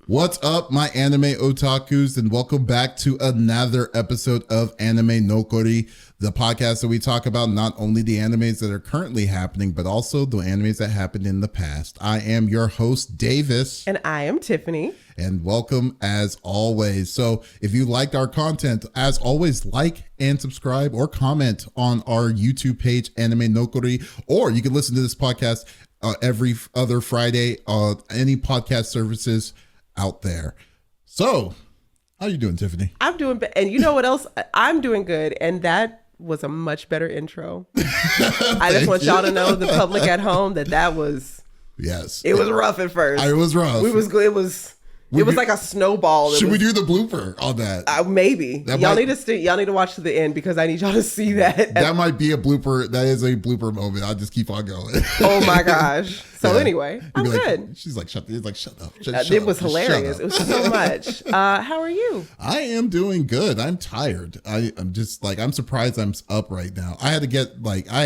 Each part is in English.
What's up, my anime otakus, and welcome back to another episode of Anime Nokori, the podcast that we talk about not only the animes that are currently happening, but also the animes that happened in the past. I am your host, Davis. And I am Tiffany. And welcome as always. So if you liked our content, as always, like and subscribe or comment on our YouTube page, Anime Nokori, or you can listen to this podcast every other Friday on any podcast services out there. So how you doing, Tiffany? I'm doing, and you know what else? I'm doing good. And that was a much better intro. I just want y'all to know, the public at home, that was, yes, it was rough at first. It was rough. It was like a snowball. Should we do the blooper on that? Maybe y'all need to watch to the end because I need y'all to see that. That might be a blooper. That is a blooper moment. I'll just keep on going. Oh my gosh! So anyway, I'm like, good. She's like, shut up. It was hilarious. It was so much. How are you? I am doing good. I'm tired. I'm just like, I'm surprised I'm up right now. I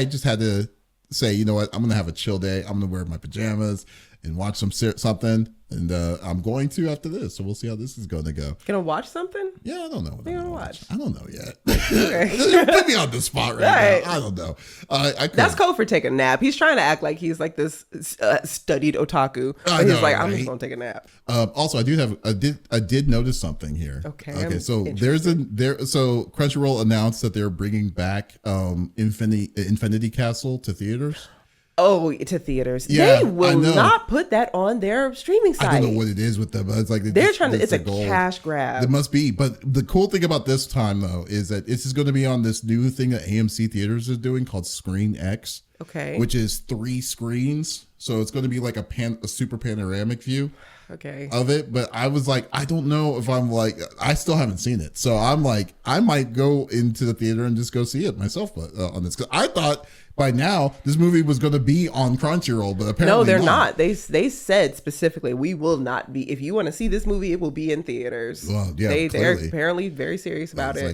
just had to say, you know what? I'm gonna have a chill day. I'm gonna wear my pajamas and watch something. And I'm going to after this, so we'll see how this is going to go. Gonna watch something? Yeah, I don't know what I'm gonna watch. I don't know yet. You put me on the spot right now. I don't know. That's code for take a nap. He's trying to act like he's like this studied otaku. He's like, I'm just gonna take a nap. Also, I did notice something here. Okay. So so Crunchyroll announced that they're bringing back Infinity Castle to theaters. Oh, to theaters. Yeah, they will not put that on their streaming site. I don't know what it is with them, but it's like they're trying to. It's a cash grab. It must be. But the cool thing about this time, though, is that this is going to be on this new thing that AMC Theaters is doing called Screen X. Okay. Which is 3 screens, so it's going to be like a super panoramic view. Okay. Of it, but I was like, I don't know if I'm like, I still haven't seen it, so I'm like, I might go into the theater and just go see it myself on this, because I thought by now this movie was going to be on Crunchyroll, but apparently no, they're not. They said specifically, we will not be. If you want to see this movie, it will be in theaters. Well, yeah, they're apparently very serious about it. I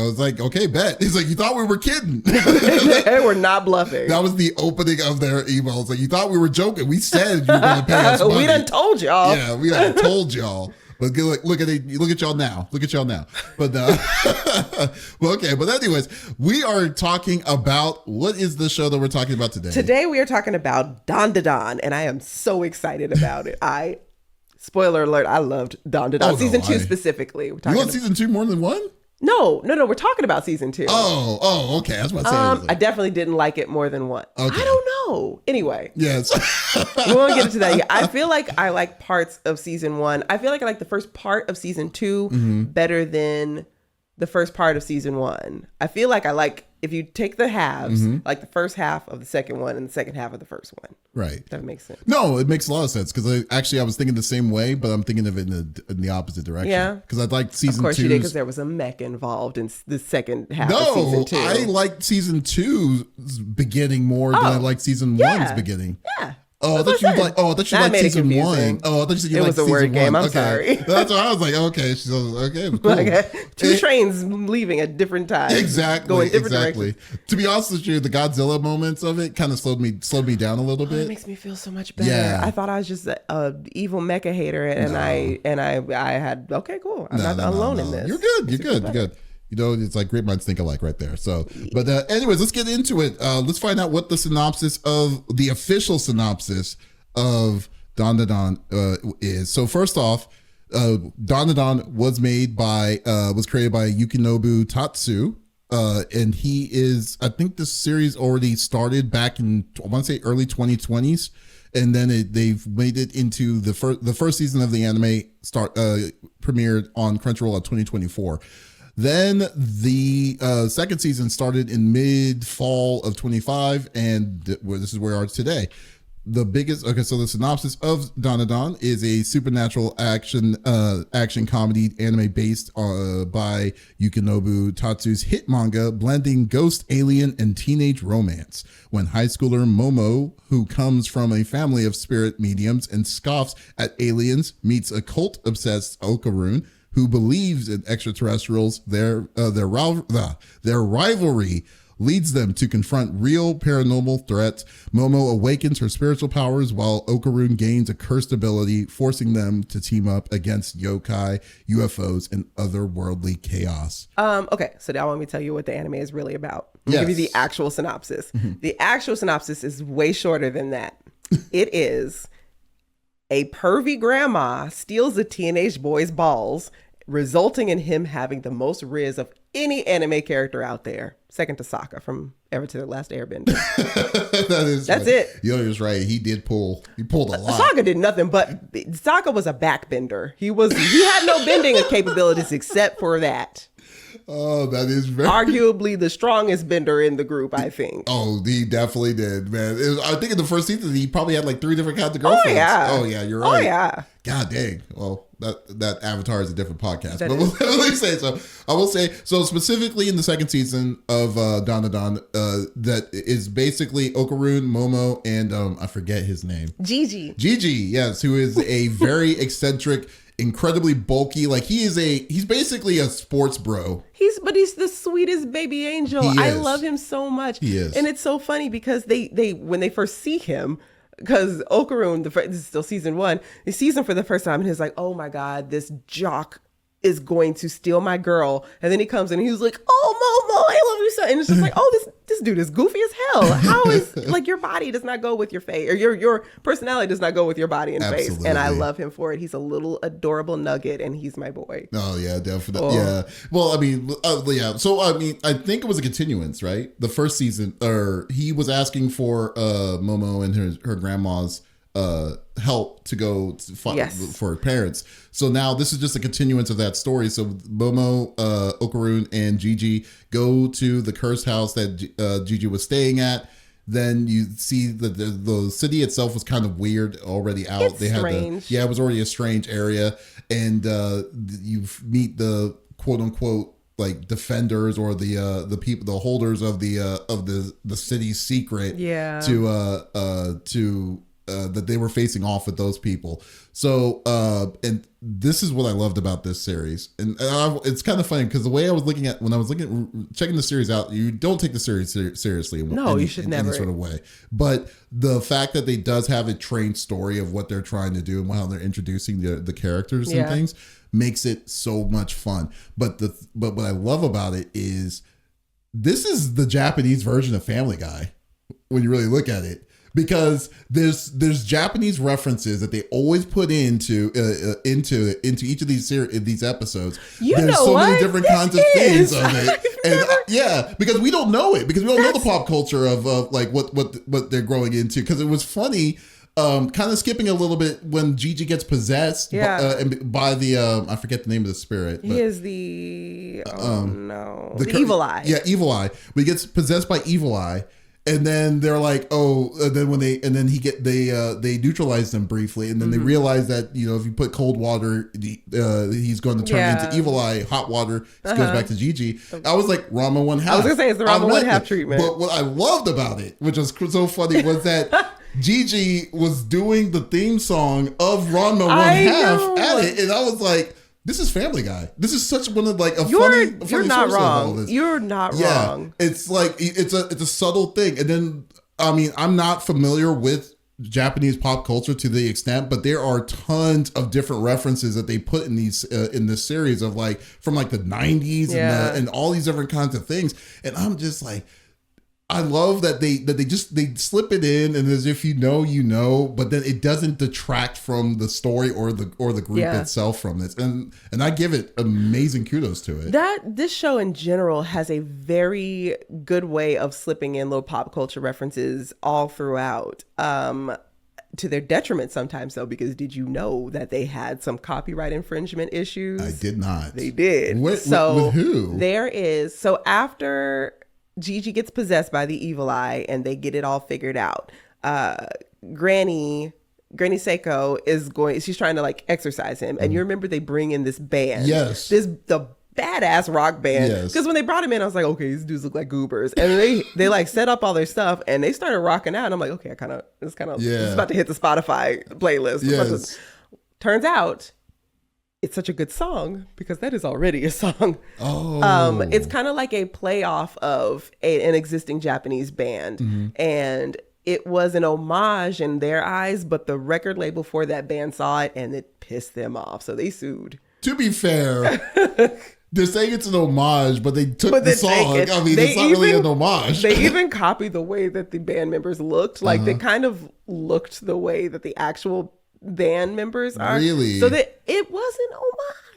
was like, okay, bet. He's like, you thought we were kidding? They were not bluffing. That was the opening of their email. It's like, you thought we were joking? We said you were going to pay us money. We done told y'all. Yeah, we done told y'all. But look at y'all now. But well, okay. But anyways, we are talking about, what is the show that we're talking about today? Today we are talking about DanDaDan, and I am so excited about it. Spoiler alert, I loved DanDaDan. Season 2 specifically. You want season 2 more than 1? No, we're talking about season 2. Oh, okay. That's what I'm saying. I definitely didn't like it more than 1. Okay. I don't know. Anyway. Yes. We won't get into that yet. I feel like I like parts of season 1. I feel like I like the first part of season 2 better than the first part of season 1. I feel like I like, if you take the halves, like the first half of the second one and the second half of the first one. Right. That makes sense. No, it makes a lot of sense, because I was thinking the same way, but I'm thinking of it in the opposite direction. Yeah. Because I'd like season 2. Of course you did, because there was a mech involved in the second half of season 2. I liked season 2's beginning more than I liked season 1's beginning. Yeah. I thought you liked season 1. I thought you said you liked season 1. It was a word game. I'm sorry. That's why I was like, okay. She's okay. Cool. Two trains leaving at different times. Exactly. Going different directions. To be honest with you, the Godzilla moments of it kind of slowed me down a little bit. It makes me feel so much better. Yeah. I thought I was just a evil mecha hater, and I had, okay, cool. I'm not alone in this. You're good. You're good. You know, it's like great minds think alike right there. So, but anyways, let's get into it. Let's find out what the official synopsis of DanDaDan is. So first off, DanDaDan was created by Yukinobu Tatsu. And he is, I think this series already started back in, I want to say early 2020s. And then they've made it into the first season of the anime premiered on Crunchyroll in 2024. Then the second season started in mid-fall of 25, and this is where we are today. So the synopsis of DanDaDan is a supernatural action comedy anime based by Yukinobu Tatsu's hit manga, blending ghost, alien, and teenage romance. When high schooler Momo, who comes from a family of spirit mediums and scoffs at aliens, meets a cult-obsessed Okarun, who believes in extraterrestrials, their rivalry leads them to confront real paranormal threats. Momo awakens her spiritual powers while Okarun gains a cursed ability, forcing them to team up against yokai, UFOs, and otherworldly chaos. Okay, so now let me tell you what the anime is really about. I'll give you the actual synopsis. The actual synopsis is way shorter than that. It is a pervy grandma steals a teenage boy's balls, resulting in him having the most Rizz of any anime character out there. Second to Sokka from Avatar: The Last Airbender. That's it. Yo, he was right. He pulled a lot. Sokka did nothing, but Sokka was a backbender. He had no bending capabilities except for that. Oh, that is very... Arguably the strongest bender in the group, I think. Oh, he definitely did, man. I think in the first season, he probably had like 3 different kinds of girlfriends. Oh, yeah, you're right. Oh, yeah. God dang. Well, that Avatar is a different podcast. But let me say so. I will say, so specifically in the second season of DanDaDan, that is basically Okarun, Momo, and I forget his name. Gigi, yes, who is a very eccentric, incredibly bulky, like he's basically a sports bro. He's the sweetest baby angel. I love him so much. He is. And it's so funny because they when they first see him, because Okarun, this is still season 1, he sees him for the first time and he's like, oh my God, this jock is going to steal my girl. And then he comes in and he's like, oh Momo, I love you so. And it's just like, oh, this dude is goofy as hell. How is, like, your body does not go with your face, or your personality does not go with your body and face. And I love him for it. He's a little adorable nugget and he's my boy. Oh yeah, definitely. Yeah. Well, I mean, yeah. So I mean, I think it was a continuance, right? The first season, or he was asking for Momo and her grandma's help to go to find for her parents. So now this is just a continuance of that story. So Momo, Okarun, and Gigi go to the cursed house that Gigi was staying at. Then you see the city itself was kind of weird already out. It's strange. It was already a strange area, and you meet the quote unquote like defenders or the people, the holders of the city's secret. Yeah. To that they were facing off with those people. So, and this is what I loved about this series. And it's kind of funny because the way I was looking at, when I was checking the series out, you don't take the series seriously. You should never. In any sort of way. But the fact that they does have a trained story of what they're trying to do and how they're introducing the characters and things makes it so much fun. But what I love about it is this is the Japanese version of Family Guy when you really look at it. Because there's Japanese references that they always put into each of these episodes. There's so many different kinds of things of it, and because we don't know it, because we don't know the pop culture of like what they're growing into. Because it was funny, kind of skipping a little bit when Gigi gets possessed by the I forget the name of the spirit. He is the the evil eye. Yeah, evil eye. But he gets possessed by evil eye. And then they're like, they neutralize them briefly, and then they realize that if you put cold water, he's going to turn into evil eye. Hot water goes back to Gigi. I was like, Rama 1/2. I was gonna say it's the Rama 1/2 treatment. But what I loved about it, which was so funny, was that Gigi was doing the theme song of Rama 1/2 at it, and I was like, this is Family Guy. This is such one of like a funny You're not wrong. You're not wrong. It's like it's a subtle thing. And then I mean, I'm not familiar with Japanese pop culture to the extent, but there are tons of different references that they put in these in this series of like from like the 90s and all these different kinds of things. And I'm just like, I love that they slip it in, and as if but then it doesn't detract from the story or the group itself from this, and I give it amazing kudos to it. This show in general has a very good way of slipping in little pop culture references all throughout. To their detriment sometimes though, because did you know that they had some copyright infringement issues? I did not. They did. With who? So after Gigi gets possessed by the evil eye and they get it all figured out, Granny Seiko she's trying to like exorcise him. And you remember they bring in this band. Yes. The badass rock band. Yes. Because when they brought him in, I was like, okay, these dudes look like goobers. And they like set up all their stuff and they started rocking out. And I'm like, okay, it's about to hit the Spotify playlist. Yes. Turns out it's such a good song because that is already a song. Oh. It's kind of like a playoff of an existing Japanese band. And it was an homage in their eyes, but the record label for that band saw it and it pissed them off. So they sued. To be fair, they're saying it's an homage, but they took the song. I mean, it's not really an homage. They even copied the way that the band members looked. Like they kind of looked the way that the actual band members are. Really? So that it was an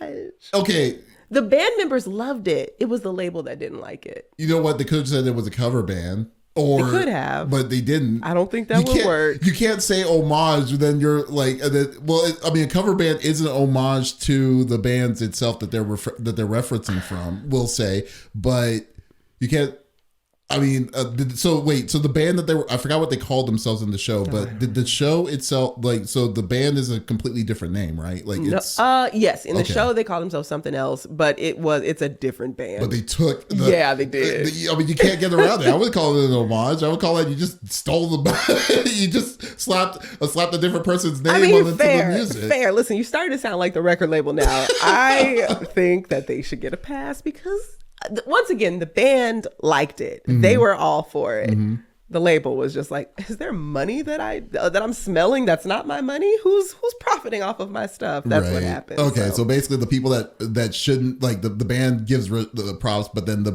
homage. Okay. The band members loved it. It was the label that didn't like it. You know what? They could have said it was a cover band. Or, they could have. But they didn't. I don't think that would work. You can't say homage, then you're like, I mean, a cover band is an homage to the bands itself that they're referencing from, we'll say. But you can't, I mean, so the band that I forgot what they called themselves in the show, but did the show itself, like, so the band is a completely different name, right? Like it's... yes, in the show they called themselves something else, but it's a different band. But they took yeah, they did. I mean, you can't get around it. I would call it an homage. I would call it, you just stole you just slapped a different person's name onto the music. Fair. Listen, you started to sound like the record label now. I think that they should get a pass because once again, the band liked it. They were all for it. The label was just like, is there money that I'm smelling that's not my money? Who's profiting off of my stuff? That's what happened. Okay, so basically the people that shouldn't, like, the band gives the props, but then the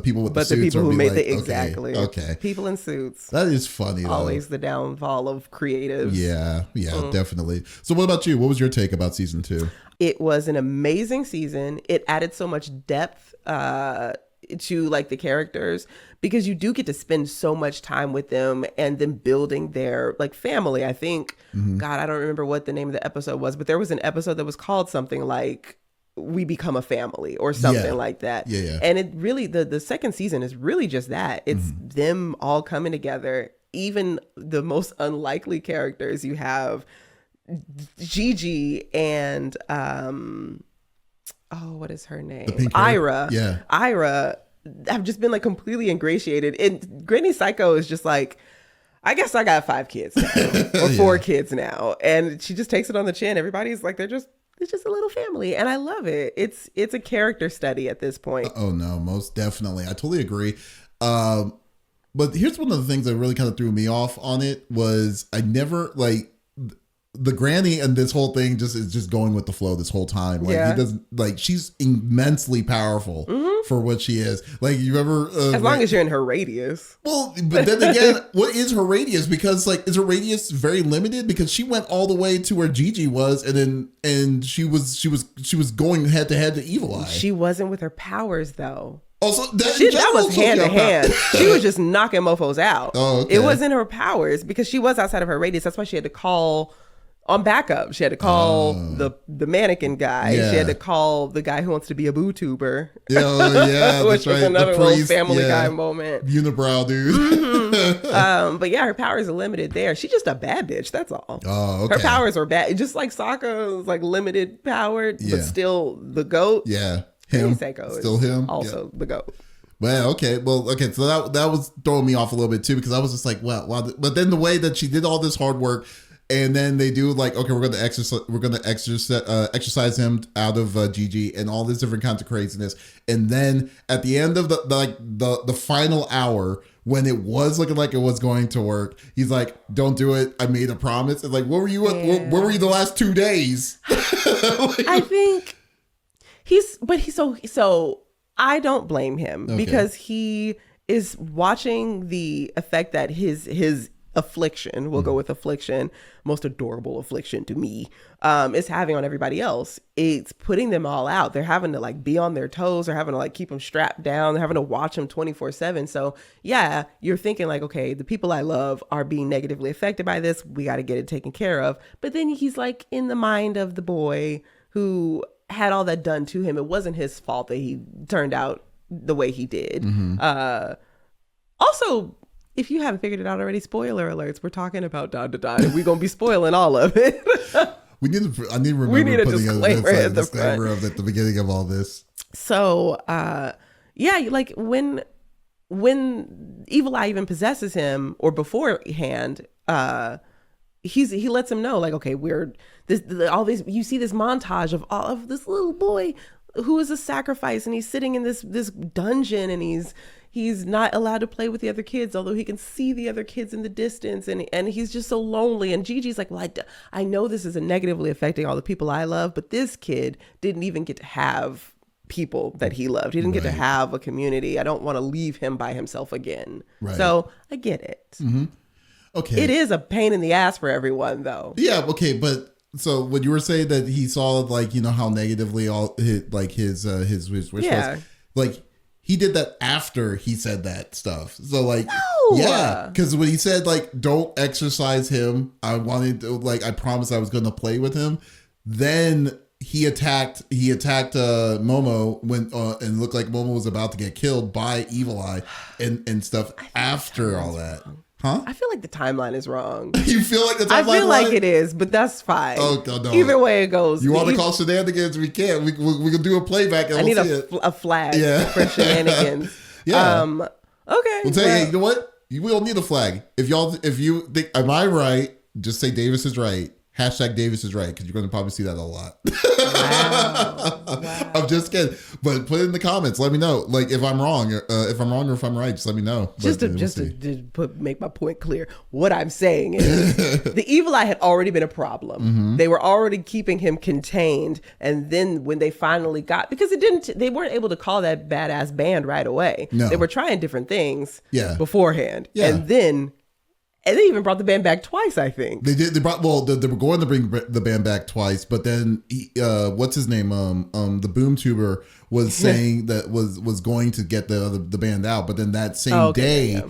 people with the suits, the people who made like, exactly okay, people in suits. That is funny. Always the downfall of creatives. Yeah, definitely. So what about you? What was your take about season 2? It was an amazing season. It added so much depth to like the characters because you do get to spend so much time with them and then building their like family. I think, God, I don't remember what the name of the episode was, but there was an episode that was called something like We Become a Family or something like that. Yeah. And it really, the second season is really just that. It's them all coming together. Even the most unlikely characters you have, Gigi and what is her name? Ira. Yeah. Ira have just been like completely ingratiated. And Granny Psycho is just like, I guess I got 5 kids now, or 4 kids now. And she just takes it on the chin. Everybody's like, it's just a little family. And I love it. It's a character study at this point. Oh no, most definitely. I totally agree. But here's one of the things that really kind of threw me off on it was I never like the granny and this whole thing is just going with the flow this whole time. Like he doesn't like she's immensely powerful for what she is. Like you ever as long as you're in her radius. Well, but then again, what is her radius? Because like is her radius very limited? Because she went all the way to where Gigi was, and she was going head to head to Evil Eye. She wasn't with her powers though. Also, that was hand to hand. She was just knocking mofos out. Oh, okay. It wasn't her powers because she was outside of her radius. That's why she had to call on backup. She had to call the mannequin guy. Yeah. She had to call the guy who wants to be a bootuber. Yeah, which was another the little Family Guy moment. Unibrow dude. But yeah, her powers are limited there. She's just a bad bitch. That's all. Oh, okay. Her powers are bad. Just like Sokka is like limited powered, but still the GOAT. Yeah. Him. Still him. Also the GOAT. Well, okay. So that was throwing me off a little bit too, because I was just like, wow. But then the way that she did all this hard work, and then they do like, okay, we're going to exercise him out of Gigi and all this different kinds of craziness. And then at the end of the final hour, when it was looking like it was going to work, he's like, "Don't do it. I made a promise." It's like, where were you? Where were you the last 2 days? I think so I don't blame him because he is watching the effect that his affliction, we'll go with affliction, most adorable affliction to me, is having on everybody else. It's putting them all out. They're having to like be on their toes. They're having to like keep them strapped down. They're having to watch them 24/7. So yeah, you're thinking like, okay, the people I love are being negatively affected by this. We got to get it taken care of. But then he's like in the mind of the boy who had all that done to him. It wasn't his fault that he turned out the way he did. Also, if you haven't figured it out already, spoiler alerts. We're talking about DanDaDan. We're gonna be spoiling all of it. I need to remember putting a disclaimer at the beginning of all this. So, yeah, like when Evil Eye even possesses him, or beforehand, he lets him know, like, okay, all these, you see this montage of all of this little boy who is a sacrifice, and he's sitting in this dungeon, and he's not allowed to play with the other kids, although he can see the other kids in the distance, and he's just so lonely. And Gigi's like, well, I know this is negatively affecting all the people I love, but this kid didn't even get to have people that he loved. He didn't get to have a community. I don't want to leave him by himself again. Right. So I get it. Mm-hmm. Okay. It is a pain in the ass for everyone, though. Yeah. Okay. But so when you were saying that he saw, like, how negatively all his wish was, like, he did that after he said that stuff. So, like, no! Yeah, because when he said, like, don't exercise him, I wanted to, like, I promised I was going to play with him. Then he attacked Momo when and looked like Momo was about to get killed by Evil Eye and stuff after all that. Huh? I feel like the timeline is wrong. You feel like the timeline? I feel like it is, but that's fine. Oh no! Either way it goes. You want to call shenanigans? We can't. We can do a playback. And I need a flag for shenanigans. Yeah. Okay. We'll tell you. You know what? You will need a flag. If you think, am I right? Just say Davis is right. Hashtag Davis is right, because you're going to probably see that a lot. Wow. I'm just kidding, but put it in the comments. Let me know, like, if I'm wrong, or if I'm right. Just let me know. To make my point clear, what I'm saying is the Evil Eye had already been a problem. Mm-hmm. They were already keeping him contained, and then when they finally because they weren't able to call that badass band right away. No. They were trying different things beforehand, and then. And they even brought the band back twice, I think. They did. They were going to bring the band back twice, but then what's his name? The Boom Tuber was saying that was going to get the band out, but then that same day,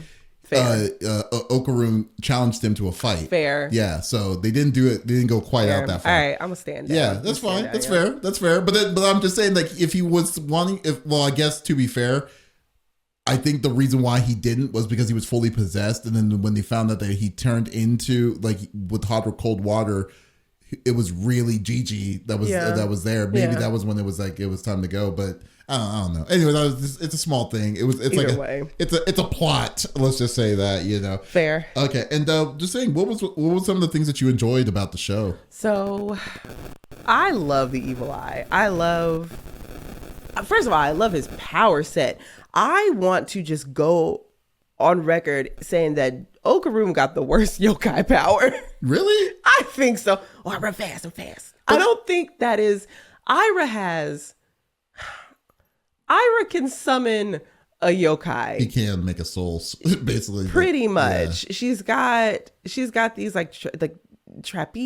Okarun challenged him to a fight. Fair. Yeah. So they didn't do it. They didn't go quite out that far. All right, I'm gonna stand down. Yeah, that's fine. That's fair. That's fair. But I'm just saying, like, if he was wanting, I guess to be fair, I think the reason why he didn't was because he was fully possessed, and then when they found out that he turned into, like, with hot or cold water, it was really Gigi that was there. Maybe that was when it was like it was time to go, but I don't know. Anyway, it's a small thing. It's a plot. Let's just say that, Fair. Okay, and just saying, what was some of the things that you enjoyed about the show? So, I love the Evil Eye. First of all, I love his power set. I want to just go on record saying that Okarun got the worst yokai power. Really? I think so. Oh, I run fast. I'm fast. But I don't think that is. Ira can summon a yokai. He can make a soul, basically. Pretty much. Yeah. She's got these like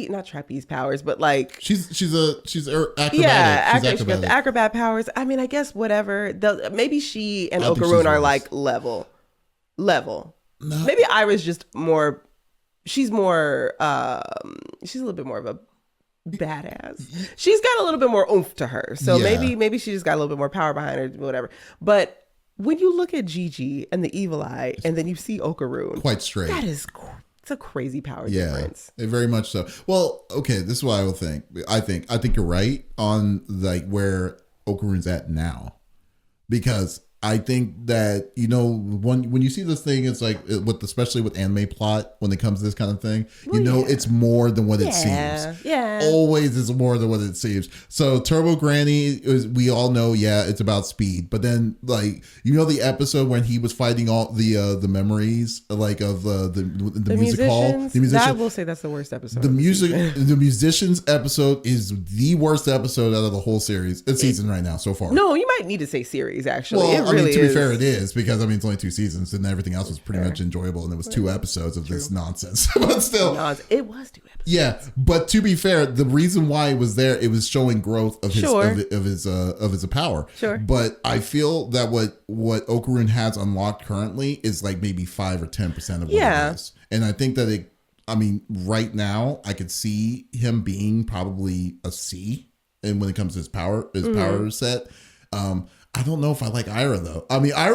not trapeze powers, but like she's acrobatic. Yeah, she's got the acrobat powers. I mean, I guess whatever. Maybe she and Okarun are like level. No. Maybe Ira's just more. She's more. She's a little bit more of a badass. She's got a little bit more oomph to her. So maybe she just got a little bit more power behind her, whatever. But when you look at Gigi and the Evil Eye, and then you see Okarun, quite straight. That is. It's a crazy power difference. Very much so. Well, okay, this is what I will think. I think you're right on, like, where Okarun's at now, because I think that, when you see this thing, it's like, especially with anime plot, when it comes to this kind of thing, it's more than what it seems. Yeah. Always is more than what it seems. So Turbo Granny, we all know, it's about speed. But then, like, the episode when he was fighting all the memories, like, of the music hall. The musicians. I will say that's the worst episode. The musicians episode is the worst episode out of the whole series. It's season right now so far. No, you might need to say series, actually. Well, to be fair, it is, because it's only 2 seasons and everything else was pretty much enjoyable, and it was 2 episodes of this nonsense. But still, it was 2 episodes. Yeah, but to be fair, the reason why it was there, it was showing growth of his power. Sure. But I feel that what Okarun has unlocked currently is like maybe 5 or 10% of what it is, and I think that right now I could see him being probably a C, and when it comes to his power set. I don't know if I like Ira, though. I mean, I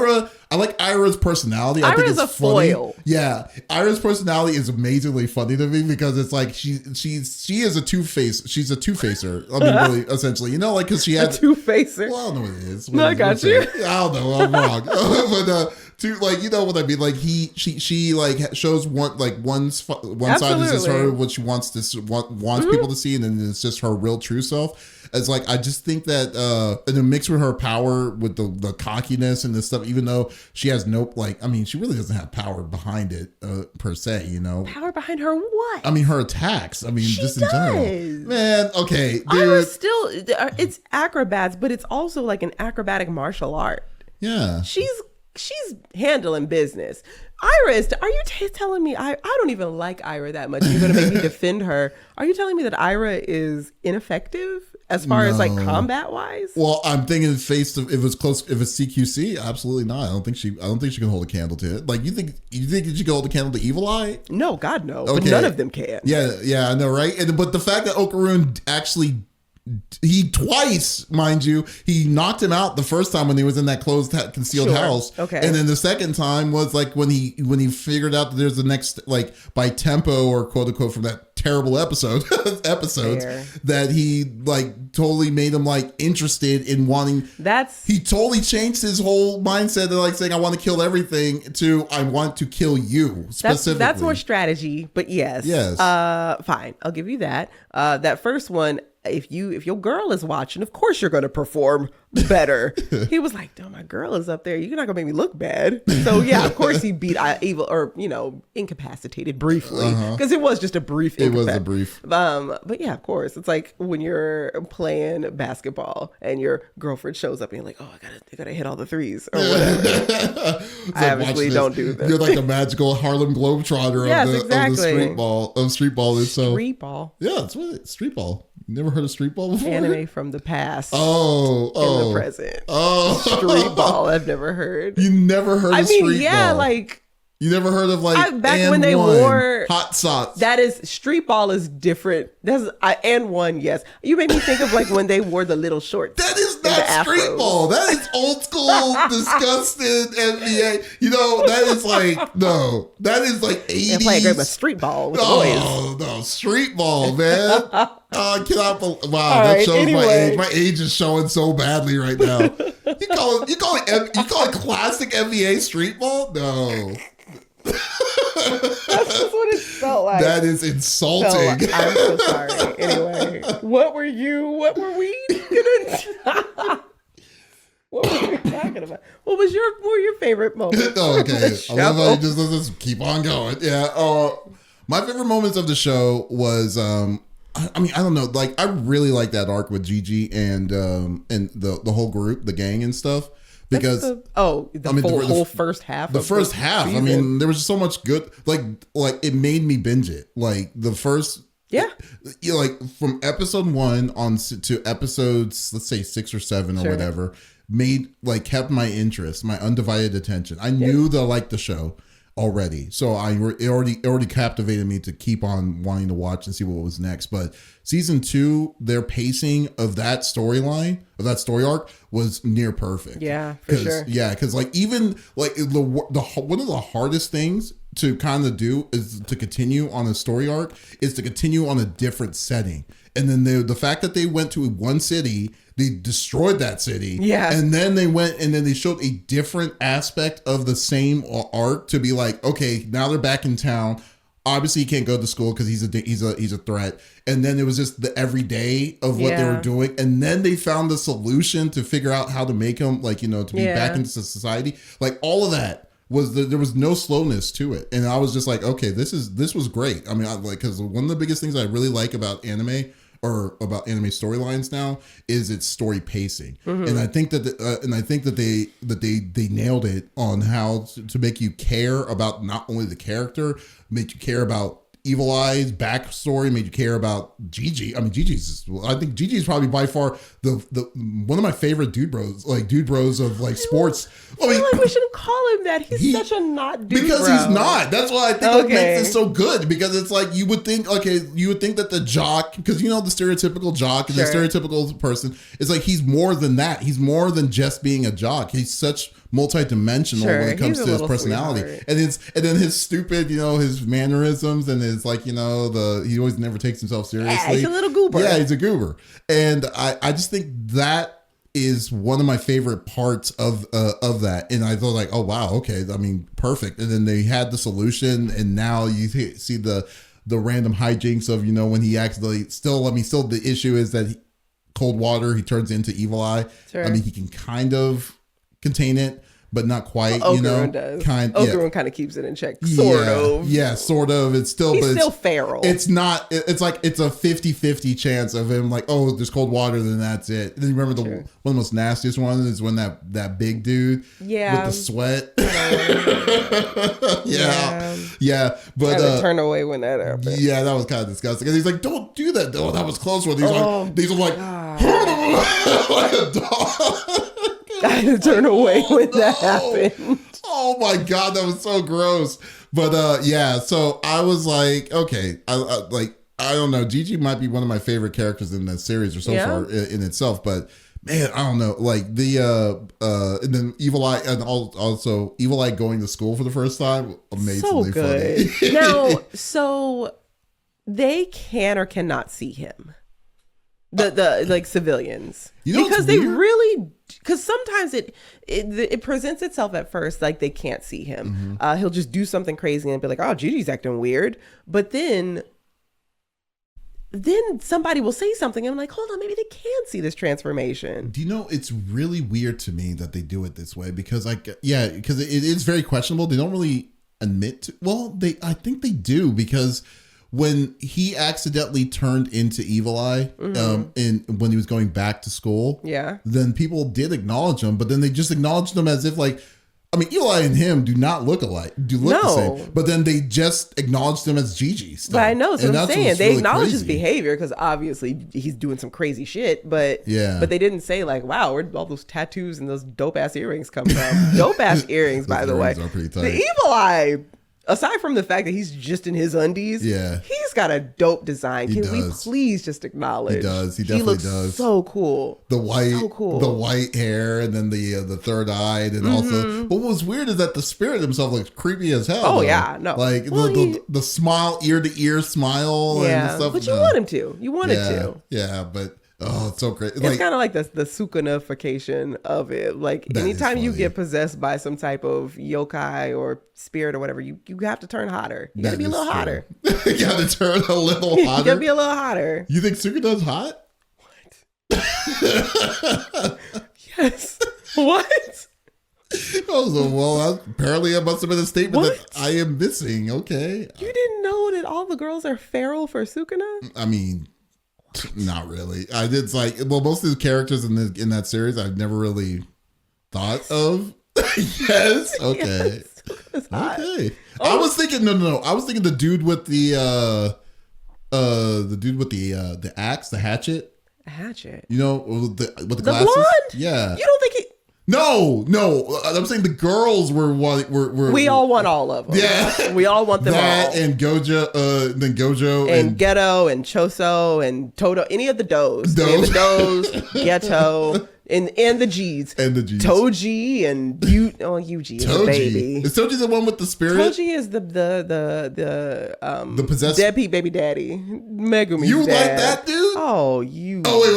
like Ira's personality. I think it's a funny. Foil. Yeah, Ira's personality is amazingly funny to me, because it's like she is a two-face. She's a two-facer. I mean, really, essentially, because she has a two-facer. Well, I don't know what it is. No, I got you. I don't know. I'm wrong. But to like, you know what I mean? Like she like shows one side is just her, what she wants people to see, and then it's just her real true self. It's like, I just think that and then mixed with her power, with the cockiness and this stuff, even though she has no, like, I mean, she really doesn't have power behind it per se, you know. Power behind her what? I mean, her attacks. I mean, she just does. In general. Man, okay. Ira's still, it's acrobats, but it's also like an acrobatic martial art. Yeah. She's handling business. Ira is, are you telling me, I don't even like Ira that much. You're going to make me defend her. Are you telling me that Ira is ineffective as far as like combat wise? Well, I'm thinking if it's CQC, absolutely not. I don't think she can hold a candle to it. Like, you think she can hold a candle to Evil Eye? No, God, no. Okay. But none of them can. Yeah, I know, right? But the fact that Okaroon actually, he twice, mind you, he knocked him out the first time when he was in that closed concealed house. Okay. And then the second time was like when he figured out that there's the next, like, by tempo, or quote unquote, from that terrible episodes that he like totally made him like interested in wanting. He totally changed his whole mindset to like saying, I want to kill everything, to I want to kill you specifically. That's more strategy, but yes. Fine, I'll give you that. That first one, if your girl is watching, of course you're going to perform better. He was like, "No, my girl is up there. You're not going to make me look bad." So yeah, of course he beat Evil, or incapacitated briefly, because it was just a brief. It was a brief. But yeah, of course, it's like when you're playing basketball and your girlfriend shows up and you're like, "Oh, I gotta hit all the threes or whatever." I obviously don't do this. You're like the magical Harlem Globetrotter of the street ball. Street ball. Yeah, that's what it is. Street ball. Never heard of street ball before? Anime from the past. In the present. Street ball, I've never heard. You never heard of street ball? Yeah, like. You never heard of like back when they wore hot socks? That is, street ball is different. That's and one, yes. You made me think of like when they wore the little shorts. That is not street ball. That is old school, disgusting NBA. You know, that is like, no, that is like 80s. They're playing great with street ball with the boys. No, street ball, man. I cannot believe. Wow, that shows my age. My age is showing so badly right now. You call it classic NBA street ball? No. That's just what it felt like. That is insulting. I'm so sorry. Anyway, what were we talking about? What were your favorite moments? Okay. I love how you just keep on going. Yeah. My favorite moments of the show was I mean, I don't know. Like, I really like that arc with Gigi and the whole group, the gang and stuff. Because the whole first half. The first half. Season. I mean, there was just so much good. Like it made me binge it. Like the first. Yeah. Like from episode 1 on to episodes, let's say 6 or 7 or whatever, kept my interest, my undivided attention. I knew that I liked the show already, so it already captivated me to keep on wanting to watch and see what was next. But season 2, their pacing of that storyline, of that story arc, was near perfect. Yeah, for sure. Yeah, because like even like the one of the hardest things to kind of do is to continue on a story arc is to continue on a different setting. And then the fact that they went to one city, they destroyed that city. Yeah. And then they went and then they showed a different aspect of the same arc to be like, okay, now they're back in town. Obviously he can't go to school because he's a threat. And then it was just the everyday of what they were doing. And then they found the solution to figure out how to make him to be back into society. Like all of that. There was no slowness to it, and I was just like, okay, this was great. I mean, because one of the biggest things I really like about anime or about anime storylines now is its story pacing, and I think that they nailed it on how to make you care about not only the character, make you care about Evil Eye's backstory, made you care about Gigi. I mean, I think Gigi's probably by far the one of my favorite dude bros of like sports. I feel like we shouldn't call him that. He's such a not dude because bro. He's not. That's why I think what makes it so good, because it's like you would think that the jock, because the stereotypical jock and the stereotypical person, it's like he's more than that. He's more than just being a jock. He's such multi-dimensional when it comes to his personality, and then his stupid his mannerisms and his he always never takes himself seriously. Yeah, he's a little goober. Yeah, he's a goober, and I just think that is one of my favorite parts of that. And I thought like, oh wow, okay, I mean, perfect. And then they had the solution, and now you see the random hijinks of, you know, when he accidentally still the issue is that cold water, he turns into Evil Eye. Sure. I mean, he can kind of contain it, but not quite, you know. Does. Okarun kind of keeps it in check, sort of. Yeah, sort of. It's still, he's still feral. It's not. It's like it's a 50-50 chance of him like, oh, there's cold water, then that's it. And then you remember one of the most nastiest ones is when that big dude, with the sweat. yeah. But I turn away when that happened. Yeah, that was kind of disgusting. And he's like, don't do that. Oh, that was close one. These are like like a dog. I had to turn away when that happened. Oh my God, that was so gross. But yeah, so I was like, okay, I don't know. Gigi might be one of my favorite characters in that series or so far in itself, but man, I don't know. Like and then Evil Eye, and also Evil Eye going to school for the first time, amazingly so good. funny. Now, so they can or cannot see him. The like civilians, you know, because they really, because sometimes it presents itself at first like they can't see him. He'll just do something crazy and be like, oh, Gigi's acting weird, but then somebody will say something and I'm like, hold on, maybe they can see this transformation. Do you know, it's really weird to me that they do it this way, because because it is very questionable. They don't really admit to, well, I think they do, because when he accidentally turned into Evil Eye, when he was going back to school, then people did acknowledge him, but then they just acknowledged him as if like, I mean, Evil Eye and him do not look alike, the same, but then they just acknowledged him as Gigi still. But I know, so I'm saying they really acknowledge his behavior, because obviously he's doing some crazy shit, but they didn't say like, wow, where'd all those tattoos and those dope ass earrings come from? Dope ass earrings, by the way. The Evil Eye, aside from the fact that he's just in his undies, he's got a dope design. Can we please just acknowledge? He does. He definitely does. So cool. The white hair, and then the third eye, and also. But what was weird is that the spirit himself looks creepy as hell. Oh yeah, no. Like the smile, ear to ear smile, and stuff. But you want him to. You wanted to. Yeah, but. Oh, it's so great. It's kind of like the Sukunification of it. Like anytime you get possessed by some type of yokai or spirit or whatever, you have to turn hotter. You got to be a little hotter. You got to turn a little hotter. You got to be a little hotter. You think Sukuna's hot? What? Yes. What? Well, apparently it must have been a statement that I am missing. Okay. You didn't know that all the girls are feral for Sukuna? I mean... Not really. I did like, well, most of the characters in that series I've never really thought of. Yes. Okay. Yes. Okay. I was thinking no. I was thinking the dude with the axe, the hatchet. A hatchet. You know, with the glasses. Blonde? Yeah. You don't think he? No. I'm saying the girls were we all want all of them. Yeah. We all want them that all. And then Gojo and Ghetto and Choso and Todo, any of the Does. Ghetto. And the G's. Toji and Yuji is a baby. Is Toji the one with the spirit? Toji is the possessed Deadbeat baby daddy. Megumi's you dad. like that dude? Oh, you. Oh wait.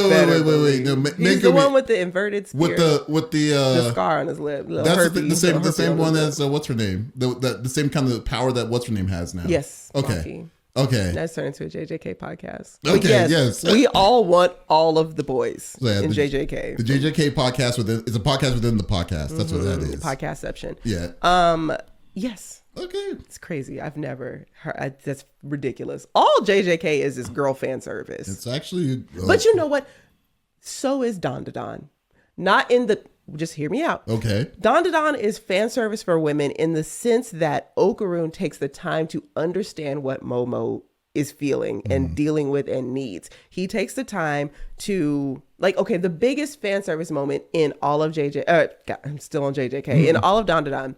No, he's the one with the inverted spirit. With the scar on his lip. That's the same one as what's her name? The same kind of power that what's her name has now. Yes. Okay. Monkey. Okay. That's turned into a JJK podcast. Okay, but yes. We all want all of the boys in JJK. The JJK podcast is a podcast within the podcast. That's what that is. Podcastception. Yeah. Yes. Okay. It's crazy. I've never heard. That's ridiculous. All JJK is girl fan service. It's actually. But you know what? So is DanDaDan. Not in the. Just hear me out. Okay. DanDaDan is fan service for women in the sense that Okarun takes the time to understand what Momo is feeling and dealing with and needs. He takes the time to, like, okay, the biggest fan service moment in all of I'm still on JJK, in all of DanDaDan,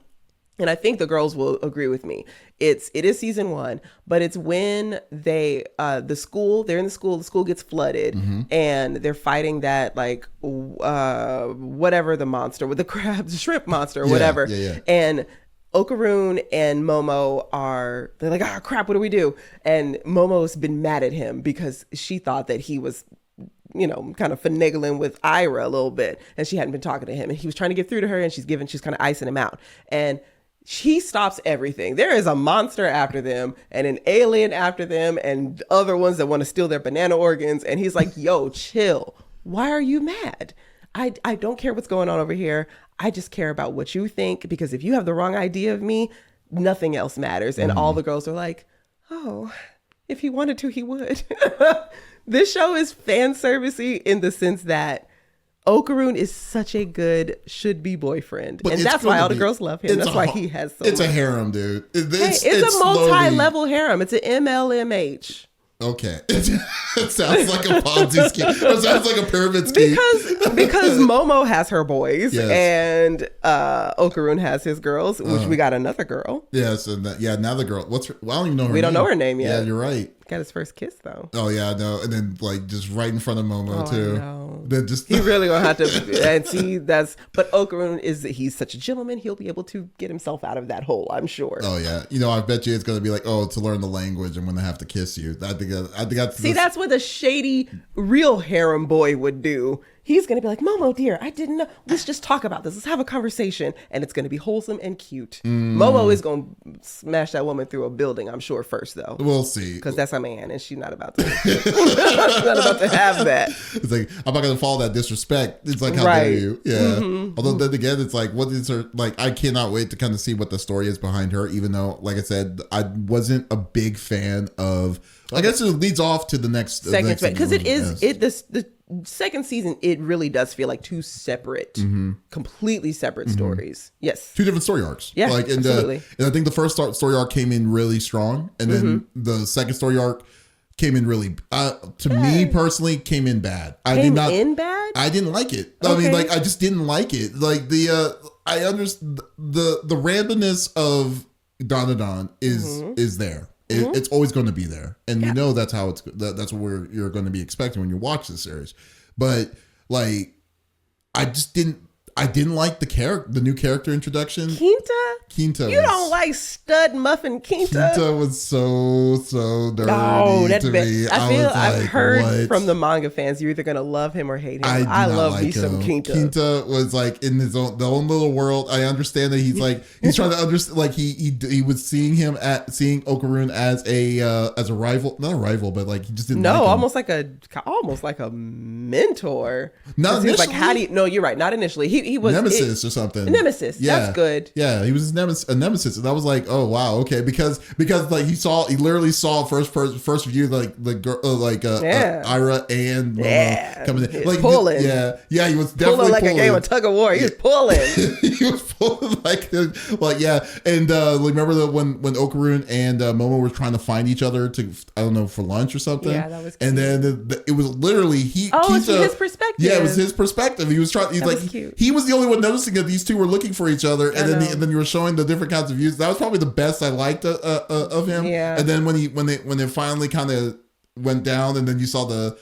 and I think the girls will agree with me. It is season 1, but it's when they're in the school gets flooded and they're fighting that like whatever the monster with the shrimp monster or whatever. Yeah. And Okarun and Momo they're like, crap, what do we do? And Momo's been mad at him because she thought that he was kind of finagling with Ira a little bit, and she hadn't been talking to him, and he was trying to get through to her, and she's kind of icing him out, and he stops everything. There is a monster after them and an alien after them and other ones that want to steal their banana organs, and he's like, yo, chill. Why are you mad? I don't care what's going on over here. I just care about what you think, because if you have the wrong idea of me, nothing else matters. And all the girls are like, oh, if he wanted to, he would. This show is fan servicey in the sense that Okaroon is such a good should-be boyfriend. And that's why all the girls love him. That's why he has so It's much. a harem, dude. It's a multi-level harem. It's an MLMH. Okay. It sounds like a Ponzi scheme. It sounds like a pyramid scheme. Because Momo has her boys, yes, and Okaroon has his girls, which we got another girl. Yes, and now the girl. What's her? Well, I don't even know her name. We don't know her name yet. Yeah, you're right. Got his first kiss though. Oh yeah, I know. And then just right in front of Momo too. No. Then just he really gonna have to and see but Okaroon he's such a gentleman, he'll be able to get himself out of that hole, I'm sure. Oh yeah. I bet you it's gonna be like, to learn the language I'm gonna have to kiss you. I think that's what We'll see. Because that's a man, and she's not about to. She's not about to have that. It's like, I'm not going to follow that disrespect. It's like, how dare you? Yeah. Mm-hmm. Although then again, it's like, what is her, like, I cannot wait to kind of see what the story is behind her, even though, like I said, I wasn't a big fan of, I guess it leads off to the next. Because it is, the second season, it really does feel like two separate, completely separate stories. Yes. Two different story arcs. Yeah, absolutely. And I think the first story arc came in really strong. And then the second story arc came in really, to me personally, came in bad. I didn't like it. Okay. I mean, like, I just didn't like it. Like, I understand the randomness of DanDaDan is there. It's always going to be there, and you know that's how that's what you're going to be expecting when you watch this series. But like, I didn't like the new character introduction. Quinta. You don't like stud muffin Quinta. Quinta was so dirty to me. I've heard from the manga fans, you're either gonna love him or hate him. I love me some Quinta. Quinta was like in his own little world. I understand that he's trying to understand. Like he was seeing Okaroon as a rival, not a rival, but like he just didn't. No, like almost like a mentor. Not initially. Like, how do you? No, you're right. Not initially. He was Nemesis or something. Nemesis. Yeah. That's good. Yeah, he was a nemesis, and I was like, oh wow, okay, because like he literally saw first view like the girl Ira and coming in, like pulling. He was definitely pulling like pulling. A game of tug of war. He was pulling. He was pulling like and remember when Okaroon and Momo were trying to find each other for lunch or something. Yeah, that was cute. And then it was literally it's from his perspective. Yeah, it was his perspective. He was trying. He was the only one noticing that these two were looking for each other, and then you were showing the different kinds of views. That was probably the best I liked of him. Yeah. And then when they finally kind of went down, and then you saw the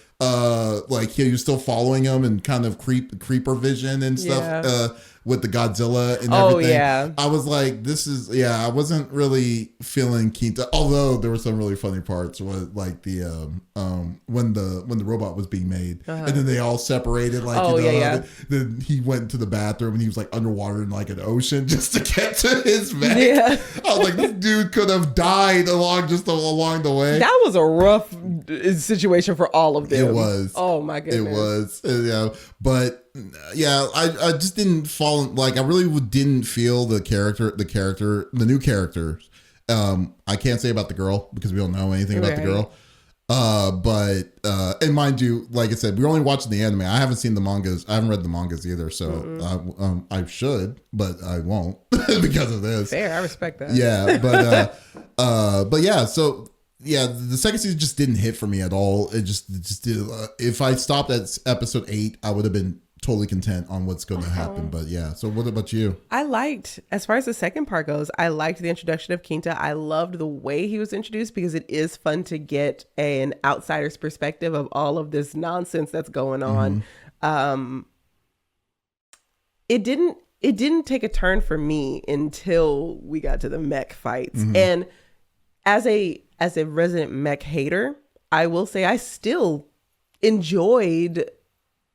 he was still following him and kind of creeper vision and stuff with the Godzilla and everything. Yeah. I was like, I wasn't really feeling Quinta, although there were some really funny parts with like the when the robot was being made, and then they all separated then he went to the bathroom and he was like underwater in like an ocean just to get to his mech. Yeah. I was like, this dude could have died along the way. That was a rough situation for all of them. It was. Oh my goodness. It was. Yeah. But yeah, I just didn't fall, like I really didn't feel the new characters. I can't say about the girl because we don't know anything about the girl. But mind you, like I said, we're only watching the anime. I haven't seen the mangas. I haven't read the mangas either, so I should, but I won't because of this. Fair, I respect that. Yeah, but yeah, so yeah, the second season just didn't hit for me at all. It just did. If I stopped at episode 8, I would have been totally content on what's going to happen. But yeah, so what about you? As far as the second part goes, I liked the introduction of Quinta. I loved the way he was introduced because it is fun to get an outsider's perspective of all of this nonsense that's going on. It didn't take a turn for me until we got to the mech fights. And as a resident mech hater, I will say I still enjoyed